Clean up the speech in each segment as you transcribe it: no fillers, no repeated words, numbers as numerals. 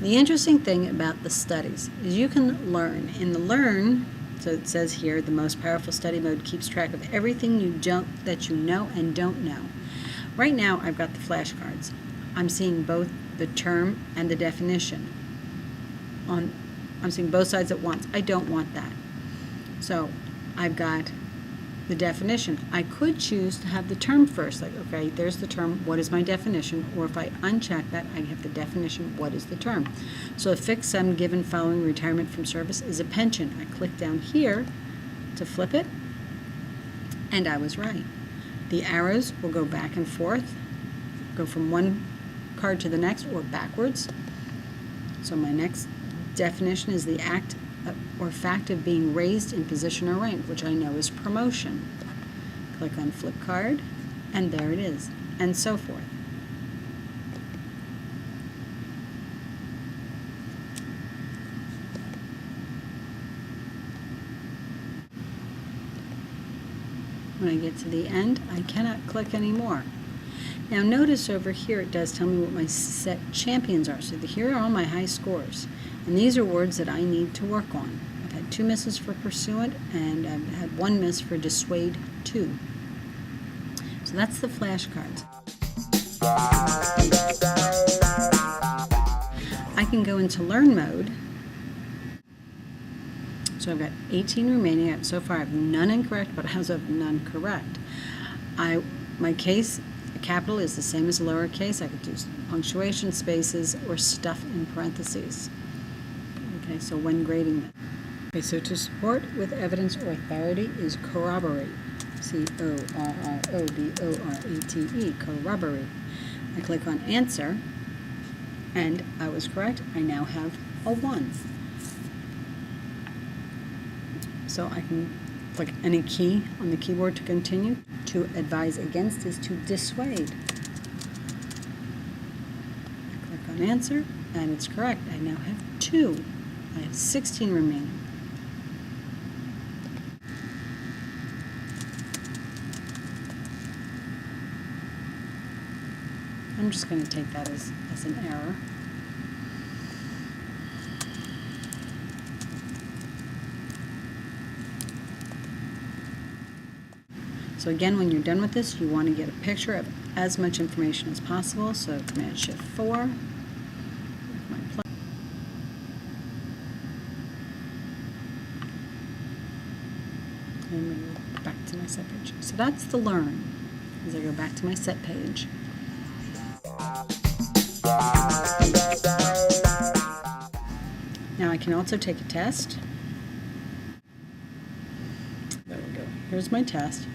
The interesting thing about the studies is you can learn. In the Learn, so it says here, the most powerful study mode keeps track of everything that you know and don't know. Right now, I've got the flashcards. I'm seeing both the term and the definition. I'm seeing both sides at once. I don't want that. So I've got the definition. I could choose to have the term first, like, okay, there's the term, what is my definition? Or if I uncheck that, I have the definition, what is the term? So a fixed sum given following retirement from service is a pension. I click down here to flip it, and I was right. The arrows will go back and forth, go from one card to the next or backwards. So my next definition is the act or fact of being raised in position or rank, which I know is promotion. Click on flip card, and there it is, and so forth. When I get to the end, I cannot click anymore. Now notice over here it does tell me what my set champions are. So here are all my high scores. And these are words that I need to work on. I've had 2 misses for pursuant, and I've had 1 miss for dissuade 2. So that's the flashcards. I can go into Learn mode. So I've got 18 remaining. So far I have none incorrect, but I also have none correct. My case, capital is the same as lowercase. I could do punctuation, spaces, or stuff in parentheses. Okay, so when grading that. Okay, so to support with evidence or authority is corroborate. C-O-R-R-O-B-O-R-A-T-E, corroborate. I click on answer, and I was correct. I now have a 1. So I can click any key on the keyboard to continue. To advise against is to dissuade. I click on answer, and it's correct. I now have 2. I have 16 remaining. I'm just going to take that as an error. So again, when you're done with this, you want to get a picture of as much information as possible. So Command-Shift-4. And we go back to my set page. So that's the Learn. As I go back to my set page. Now I can also take a test. There we go. Here's my test.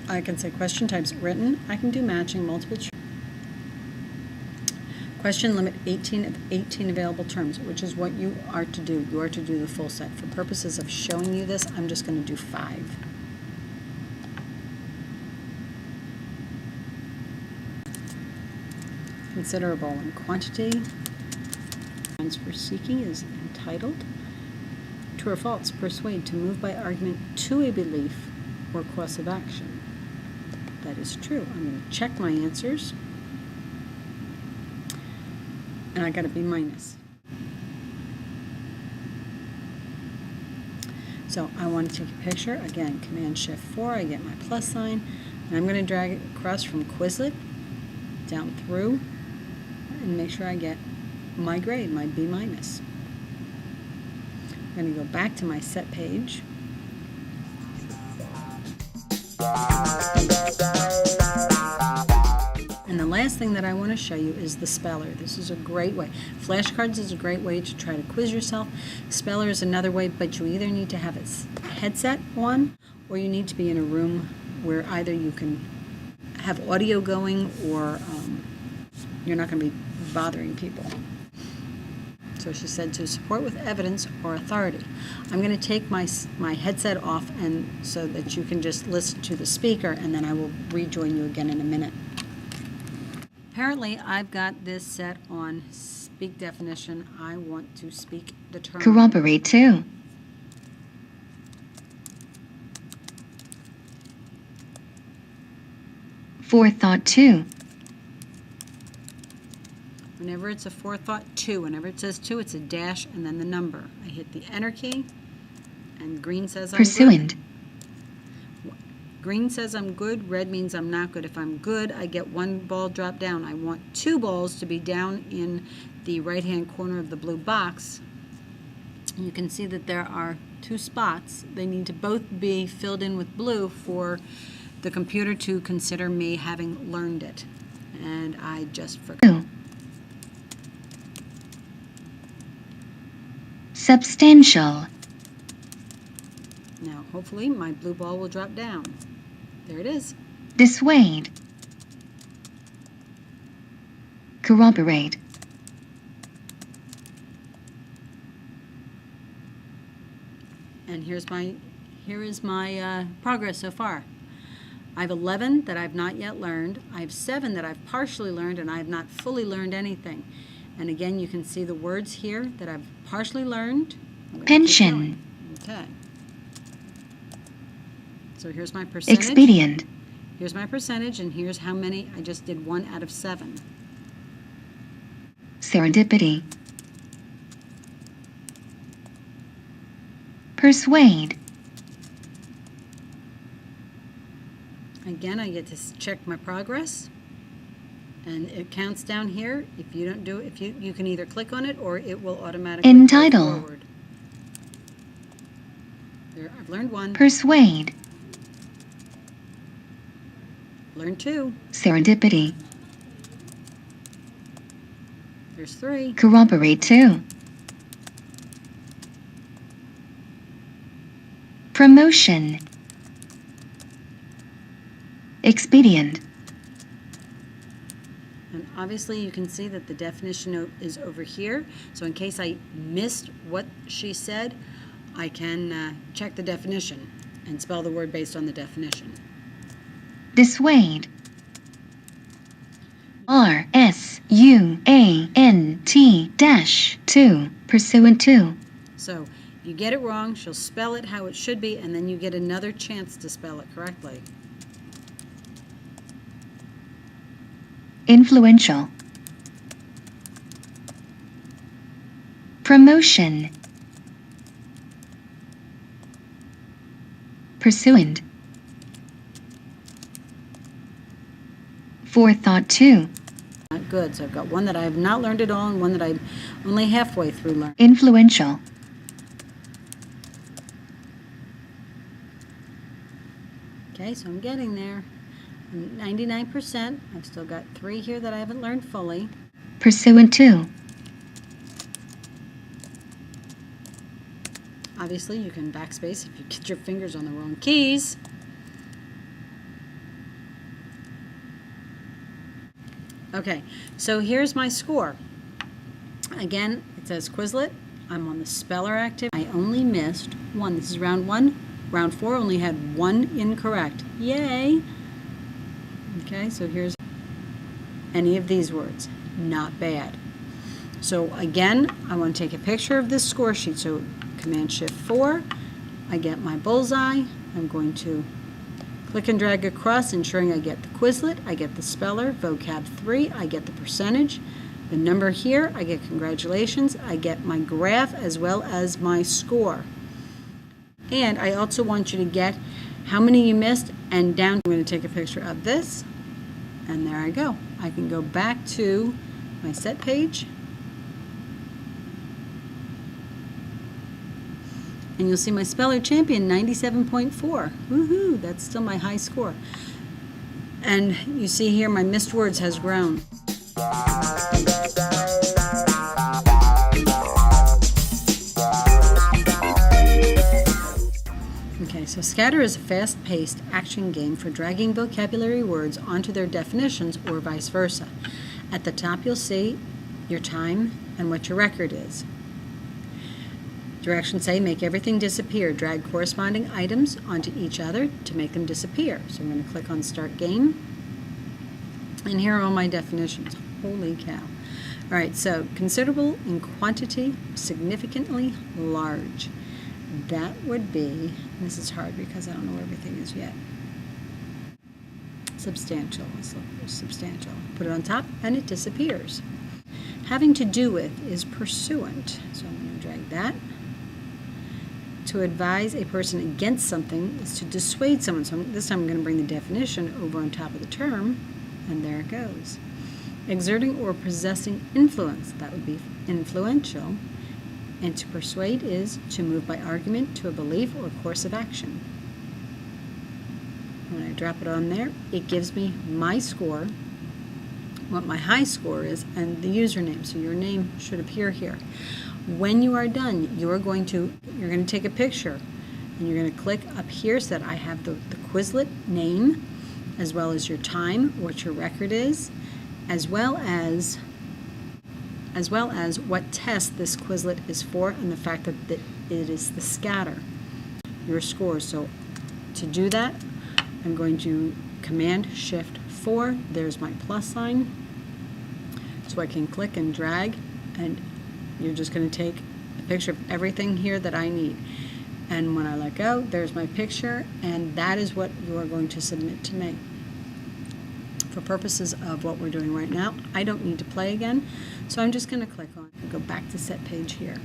I can say question types written. I can do matching multiple choice. Question limit 18 of 18 available terms, which is what you are to do. You are to do the full set. For purposes of showing you this, I'm just going to do 5. Considerable in quantity. For seeking is entitled. True or false? Persuade, to move by argument to a belief or course of action. That is true. I'm going to check my answers. And I got to be minus. So I want to take a picture. Again, Command-Shift-4. I get my plus sign. And I'm going to drag it across from Quizlet down through and make sure I get my grade, my B-. I'm going to go back to my set page. And the last thing that I want to show you is the speller. This is a great way. Flashcards is a great way to try to quiz yourself. Speller is another way, but you either need to have a headset on or you need to be in a room where either you can have audio going or you're not going to be bothering people. So she said to support with evidence or authority. I'm going to take my headset off and so that you can just listen to the speaker, and then I will rejoin you again in a minute. Apparently, I've got this set on speak definition. I want to speak the term. Corroborate too. Forethought too. Whenever it's a forethought 2, whenever it says 2, it's a dash and then the number. I hit the enter key, and green says I'm Pursuant. good. Green says I'm good, red means I'm not good. If I'm good, I get 1 ball drop down. I want 2 balls to be down in the right-hand corner of the blue box. You can see that there are 2 spots. They need to both be filled in with blue for the computer to consider me having learned it. And I just forgot. Substantial. Now, hopefully, my blue ball will drop down. There it is. Dissuade. Corroborate. And here is my progress so far. I have 11 that I've not yet learned. I have 7 that I've partially learned, and I have not fully learned anything. And again, you can see the words here that I've partially learned. Pension. Okay. So here's my percentage. Expedient. Here's my percentage, and here's how many. I just did 1 out of 7. Serendipity. Persuade. Again, I get to check my progress, and it counts down here. If you don't do it, you can either click on it or it will automatically go Entitled. forward. There, I've learned 1. Persuade. Learned 2. Serendipity. There's 3. Corroborate 2. Promotion. Expedient. And obviously you can see that the definition note is over here. So in case I missed what she said, I can check the definition and spell the word based on the definition. Dissuade. RSUANT-2. Pursuant to. So if you get it wrong, she'll spell it how it should be, and then you get another chance to spell it correctly. Influential. Promotion. Pursuant. Forethought 2. Not good. So I've got 1 that I have not learned at all and 1 that I'm only halfway through learning. Influential. Okay, so I'm getting there. 99%. I've still got 3 here that I haven't learned fully. Pursuant to. Obviously, you can backspace if you get your fingers on the wrong keys. Okay, so here's my score. Again, it says Quizlet. I'm on the speller activity. I only missed 1. This is round 1. Round 4 only had 1 incorrect. Yay! Okay, so here's any of these words. Not bad. So again, I want to take a picture of this score sheet. So Command-Shift-4, I get my bullseye. I'm going to click and drag across, ensuring I get the Quizlet, I get the speller, vocab 3, I get the percentage, the number here, I get congratulations, I get my graph as well as my score. And I also want you to get how many you missed, and down. I'm going to take a picture of this, and there I go. I can go back to my set page, and you'll see my speller champion 97.4. Woohoo! That's still my high score. And you see here my missed words has grown. Okay, so Scatter is a fast-paced action game for dragging vocabulary words onto their definitions or vice versa. At the top you'll see your time and what your record is. Directions say make everything disappear. Drag corresponding items onto each other to make them disappear. So I'm going to click on Start Game. And here are all my definitions. Holy cow. All right, so considerable in quantity, significantly large. That would be, this is hard because I don't know where everything is yet. Substantial. Let's look for substantial. Put it on top and it disappears. Having to do with is pursuant. So I'm going to drag that. To advise a person against something is to dissuade someone. So this time I'm going to bring the definition over on top of the term, and there it goes. Exerting or possessing influence, that would be influential. And to persuade is to move by argument to a belief or course of action. When I drop it on there, it gives me my score, what my high score is, and the username. So your name should appear here. When you are done, you're going to take a picture, and you're going to click up here so that I have the Quizlet name, as well as your time, what your record is, as well as what test this Quizlet is for, and the fact that it is the scatter, your scores. So to do that, I'm going to Command-Shift-4. There's my plus sign. So I can click and drag, and you're just going to take a picture of everything here that I need. And when I let go, there's my picture, and that is what you are going to submit to me. For purposes of what we're doing right now, I don't need to play again, so I'm just going to click on and go back to set page here.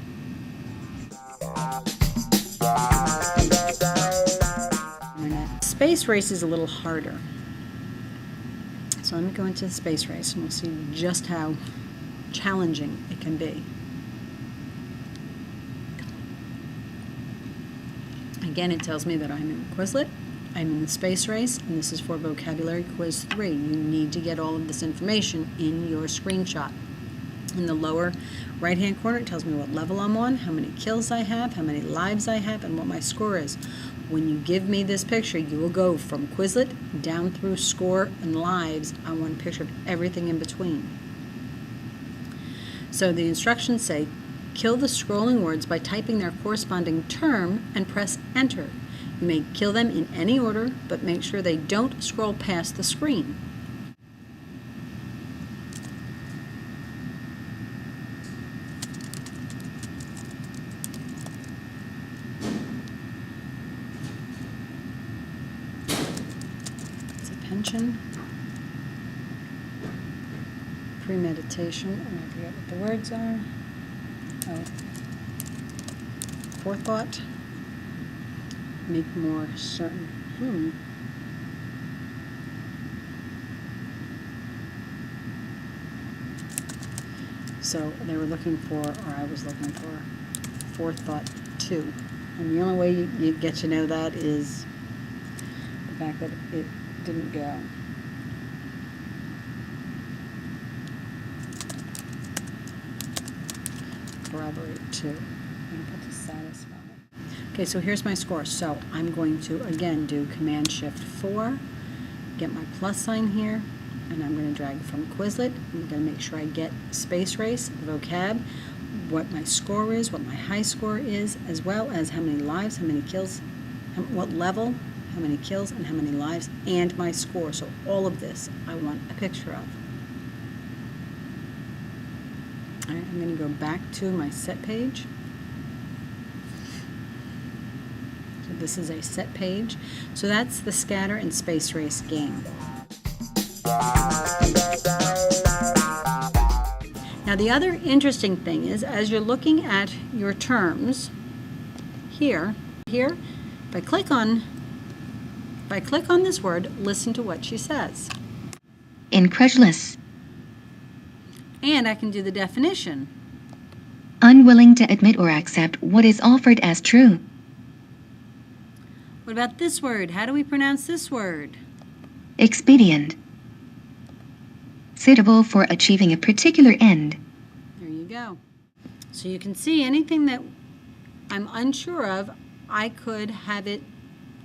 Space race is a little harder. So let me go into the space race, and we'll see just how challenging it can be. Again, it tells me that I'm in Quizlet, I'm in the space race, and this is for vocabulary quiz 3. You need to get all of this information in your screenshot. In the lower right-hand corner, it tells me what level I'm on, how many kills I have, how many lives I have, and what my score is. When you give me this picture, you will go from Quizlet down through score and lives. I want a picture of everything in between. So the instructions say, kill the scrolling words by typing their corresponding term and press enter. You may kill them in any order, but make sure they don't scroll past the screen. It's a pension, premeditation, and I forget what the words are. Oh, forethought. Make more certain. So they were looking for, or I was looking for, forethought 2. And the only way you get to know that is the fact that it didn't go. Corroborate 2. And put to satisfy. Okay, so here's my score. So I'm going to, again, do Command-Shift-4, get my plus sign here, and I'm going to drag from Quizlet. I'm going to make sure I get space race, vocab, what my score is, what my high score is, as well as how many lives, how many kills, what level, how many kills, and how many lives, and my score. So all of this I want a picture of. All right, I'm going to go back to my set page. This is a set page. So that's the scatter and space race game. Now the other interesting thing is, as you're looking at your terms here, if I click on this word, listen to what she says. Incredulous. And I can do the definition. Unwilling to admit or accept what is offered as true. What about this word? How do we pronounce this word? Expedient. Suitable for achieving a particular end. There you go. So you can see anything that I'm unsure of, I could have it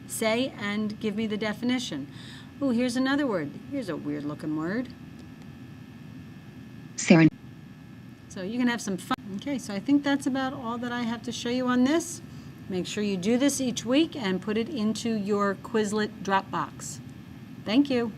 say and give me the definition. Oh, here's another word. Here's a weird looking word. So you can have some fun. Okay, so I think that's about all that I have to show you on this. Make sure you do this each week and put it into your Quizlet Dropbox. Thank you.